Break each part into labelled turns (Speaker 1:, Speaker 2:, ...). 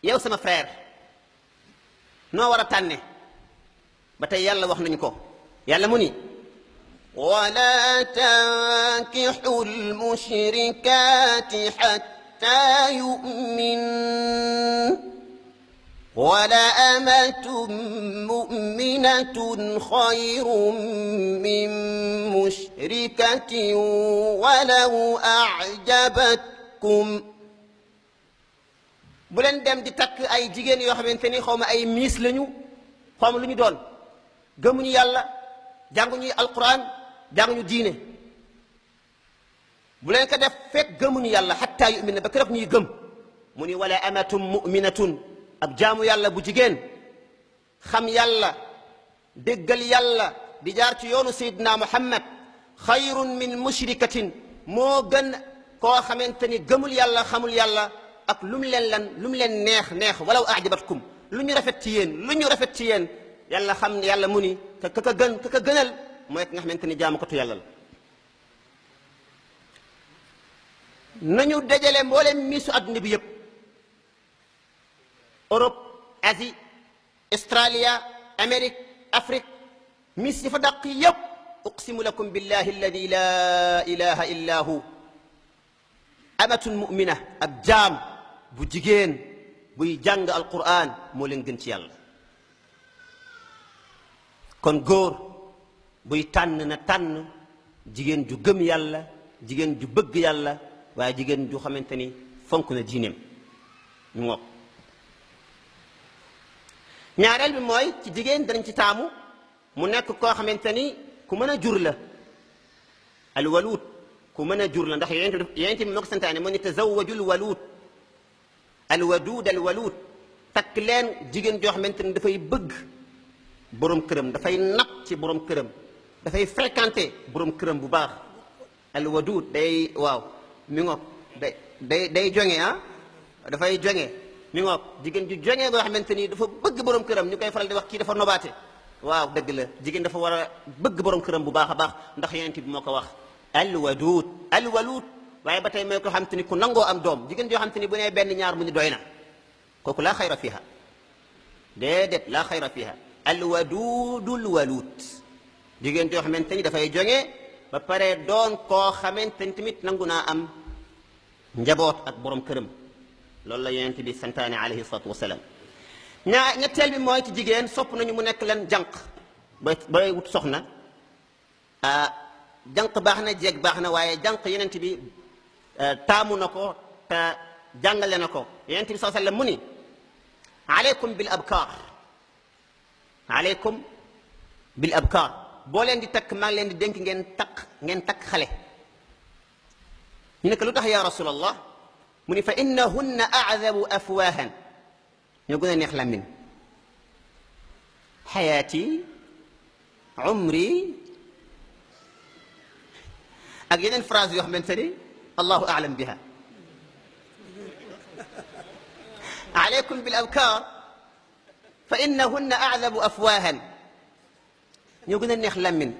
Speaker 1: yow sama frère noo war a tànne ba tey yàlla wax nañu ko yàlla mu ni ولا تنكحوا المشركات حتى يؤمن ولأمة مؤمنة خير من مشركة ولو أعجبتكم بولن دم دي تك أي جيجين يو خامتاني خاوما أي ميس لانيو خاوما لوني دون گموني يالا جانغوني القرآن jànguñu diine bu leen ko def fekk gëmuñu yàlla xatta yu'mina ba keroog ñuy gëm mu ni wala amatum mu'minatun ab jaamu yàlla bu jigéen xam yàlla déggal yàlla di jaar ci yoonu Seydina Muhammad xayrun min mushrikatin moo gën koo xamante ni gëmul yàlla xamul yàlla ak lu mu leen neex neex walaw ajabatkum lu ñu rafet ci yéen yàlla xam yàlla mu ni ka gënal mooy ki nga xamante ni jaamukatu yàlla la nañu dajale mboolem miisu adduna bi yëpp Europe Asie Australia Amérique Afrique miis yi fa dàq yëpp uqsimu lakum billahi alladi la ilaha illa hu amatun mu'mina ab jaam bu jigéen buy jàng alquran moo leen gën ci yàlla kon góor buy tànn na tànn jigéen ju gëm yàlla jigéen ju bëgg yàlla waaye jigéen ju xamante ni fonk na diineem ñu ngoog ñaareel bi mooy ci jigéen danañ ci taamu mu nekk koo xamante ni ku mën a jur la alwaluut ku mën a jur la ndax yonent bi moo ko santaane moo ni tazawwajul waluut alwaluut takk leen jigéen joo xamante ni dafay bëgg borom këram dafay napp ci borom këram dafay fréquenté borom këram bu baax alwadud day waaw mi ngoog day jonge dafay jonge mi ngoog jigéen ju jonge boo xamante ni dafa bëgg borom këram ñu koy faral di wax kii dafa nobaate waaw dëgg la jigéen dafa war a bëgg borom këram bu baax a baax ndax yonent bi moo ko wax alwaluud waaye ba tey mooy ko xamante ni ku nangoo am doom jigéen joo xamante ni bu nee benn ñaar mu ni doy na kooku laa xayra fiha déedéet laa xayra fiha alwadudul waluud jigéen joo xamante ni dafay jonge ba pare doon koo xamante ni tamit nangu naa am njaboot ak borom këram loolu la yonent bi santaane alayhi salaatu wasalaam ñetteel bi mooy ci jigéen sopp nañu mu nekk leen jànq bay wut soxna jànq baax na jeeg baax na waaye jànq yonent bi taamu na ko te jàngale na ko yonent bi sallallahu alayhi wasallam mu ni aleykum bil abkar boo leen di takk maa ngi leen di dénk ngeen takk xale ñu ne ko lu tax ya rasulallah mu ni fa innahunna a'zabu afwahan ñoo gën a neex làmmiñ xayaati umri ak yeneen phrase yoo xamante ni allahu a'lam biha alaykum bil abkar fa innahunna a'zabu afwahan ñoo gën a neex làmmiñ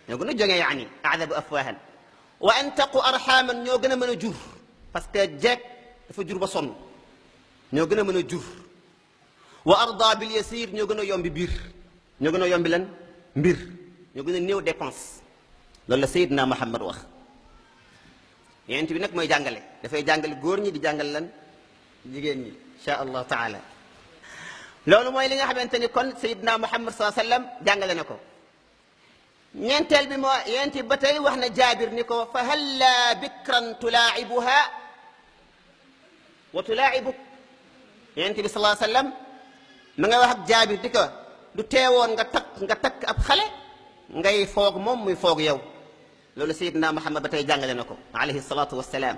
Speaker 1: ñoo gën a jóge yaani a'zabu afwahan wa antaqu arhaman ñoo gën a mën a jur parce que jeeg dafa jur ba sonn ñoo gën a mën a jur wa arda bil yasir ñoo gën a yombi biir ñoo gën a yombi lan mbir ñoo gën a néew dépense loolu la Seydina Muhammad wax yonent bi nag mooy jàngale dafay jàngale góor ñi di jàngale lan jigéen ñi insha allah taala loolu mooy li nga xamante ni kon Seydina Muhammad sallallahu alayhi wa sallam jàngale na ko ñeenteel bi moo yonent bi ba tey wax na Jaabir ni ko fa halla bikran tulaa'ibuha wa tulaa'ibuk yonent bi sallallahu alayhi wa sallam ma ngay wax ak Jaabir di ko du teewoon nga takk ab xale ngay foog moom muy foog yow loolu Seydina Muhammad ba tey jàngale na ko alayhi salaatu wassalaam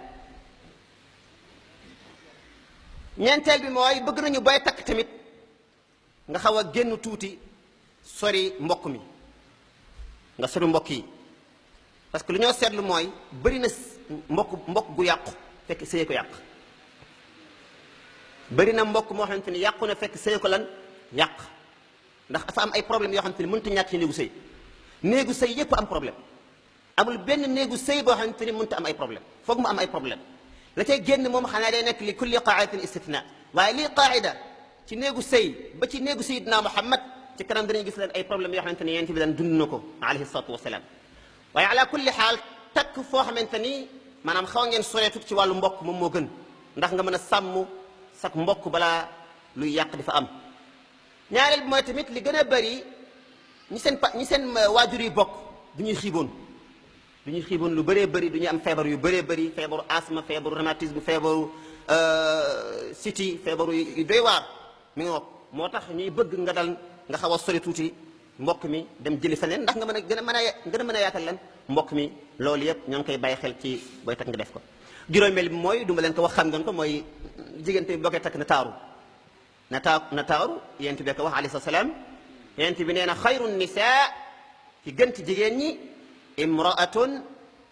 Speaker 1: ñeenteel bi mooy bëgg nañu booy takk tamit nga xaw a génn tuuti sori mbokk mi nga sori mbokk yi parce que lu ñoo seetlu mooy bëri na mbokk gu yàqu fekk sëye ko yàq bëri na mbokk moo xamante ni yàqu na fekk sëye ko lan yàq ndax dafa am ay problème yoo xamante ni mënut a ñàkk ci néegu sëy yépp am problème amul benn néegu sëy boo xamante ni mënut a am ay problème foog mu am ay problème la cay génn moom xanaa day nekk li kulli qaa'idatin istithna waaye lii qaida ci néegu sëy ba ci néegu sayidna Muhammad ci kanam danañ gis leen ay problèmes yoo xamante ni yonent bi daan dund na ko alayhi salaatu wasalaam waaye ala kulli xaal takk foo xamante ni maanaam xaw ngeen soreetut ci wàllu mbokk moom moo gën ndax nga mën a sàmm sak mbokk balaa luy yàq di fa am ñaareel bi mooy tamit li gën a bëri ñi seen waajur yi bokk du ñuy xiiboon lu bëree bëri du ñuy am feebar yu bëree bëri feebaru asthme feebaru rhumatisme feebaru siti feebaru yu doy waar mi nga moo tax ñuy bëgg nga xaw a sori tuuti mbokk mi dem jëli feneen ndax nga mën a yaatal leen mbokk mi loolu yëpp ñoo ngi koy bàyyi xel ci booy takk nga def ko juróomeel bi mooy du ma leen ko wax xam ngeen ko mooy jigéen bi boo koy takk na taaru yent bi ko wax alayhi salaam yent bi nee na xayru nisaa ci gën ci jigéen ñi imraatun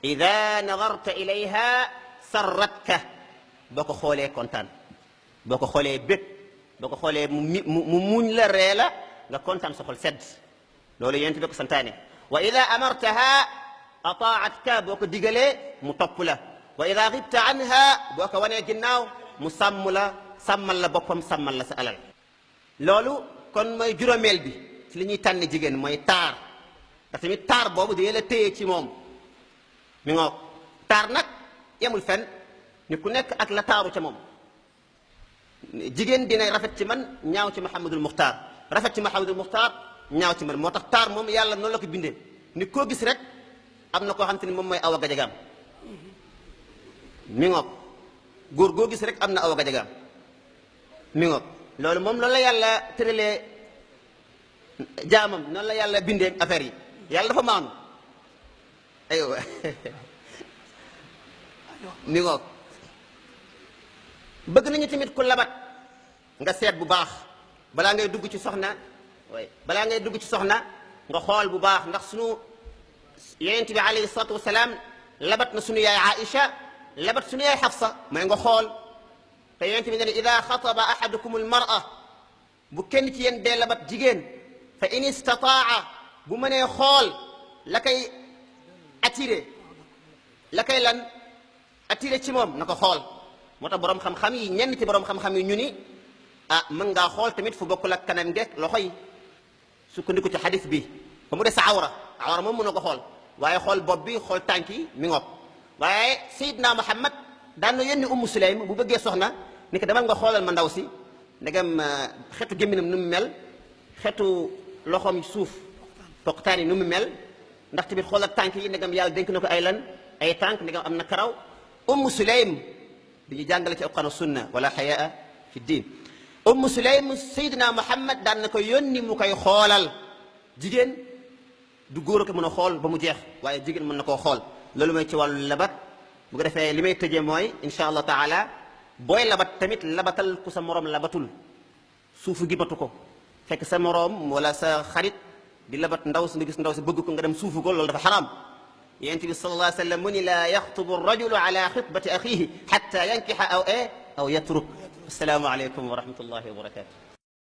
Speaker 1: ida nadarta ilayha sarratka boo ko xoolee kontaan boo ko xoolee bég boo ko xoolee mu muñ la ree la nga kontaan sa xol sedd loolu yent bi ko santaane wa ida amartaha ataatka boo ko digalee mu topp la wa ida xibta anha boo ko wanee ginnaaw mu sàmmal la boppam sàmmal la sa alal loolu kon mooy juróomeel bi ci li ñuy tànn jigéen mooy taar ndax tamit taar boobu dina la téye ci moom mi ngoo taar nag yemul fenn ni ku nekk ak la taaru ca moom jigéen dina rafet ci man ñaaw ci Muhammadul Muxtaar rafet ci Muhammadul Muxtaar ñaaw ci man moo tax taar moom yàlla noonu la ko bindee ni koo gis rek am na koo xam te ni moom mooy awa gajagaam mi ngoog góor goo gis rek am na awa gajagaam mi ngoog loolu moom loolu la yàlla tëralee jaamam noonu la yàlla bindee affaire yi yàlla dafa maanu aywa mi ngoog bëgg nañu tamit ku labat nga seet bu baax balaa ngay dugg ci soxna nga xool bu baax ndax sunu yonent bi alayhi salaatu wasalaam labat na sunu yaay Aïcha labat sunu yaay Xafsa mooy nga xool te yonent bi ne ida xataba ahadukum almar'a bu kenn ci yéen dee labat jigéen fa in istataa bu mënee xool la koy attiré ci moom na ko xool moo tax boroom xam-xam yi ñenn ci boroom xam-xam yi ñu ni mën ngaa xool tamit fu bokkul ak kanam geeg loxo yi sukkandiku ci xadis bi ba mu des awra moom mën na ko xool waaye xool bopp bi xool tànk yi mi ngoog waaye Seydina Muhammad daan na yónni Ummu Sulaym bu bëggee soxna ni ko demal nga xoolal ma ndaw si ndegam xetu gémminam nu mu mel xetu loxoom suuf poqtaan yi nu mu mel ndax tamit xoolal tànk yi ndegam yàlla dénk na ko ay tànk ndegam am na karaw Ummu Sulaym bi ñu jàngale ci alquran sunna wala xayaa fi diin Ummu Sulaym Seydina Muhammad daan na ko yónni mu koy xoolal jigéen du góor ko mën a xool ba mu jeex waaye jigéen mën na koo xool loolu mooy ci wàllu labat bu ko defee li may tëjee mooy incha allah taala booy labat tamit labatal ku sa moroom labatul suufu gi batu ko fekk sa moroom wala sa xarit di labat ndaw si nga gis ndaw si bëgg ko nga dem suufu ko loolu dafa xaraam yonent bi sallallahu alayhi wa sallam mu ni laa yaxtubu rajulu ala xitbati axihi xatta yankixa aw yatruk assalaamu aleykum wa rahmatullahi wa barakatu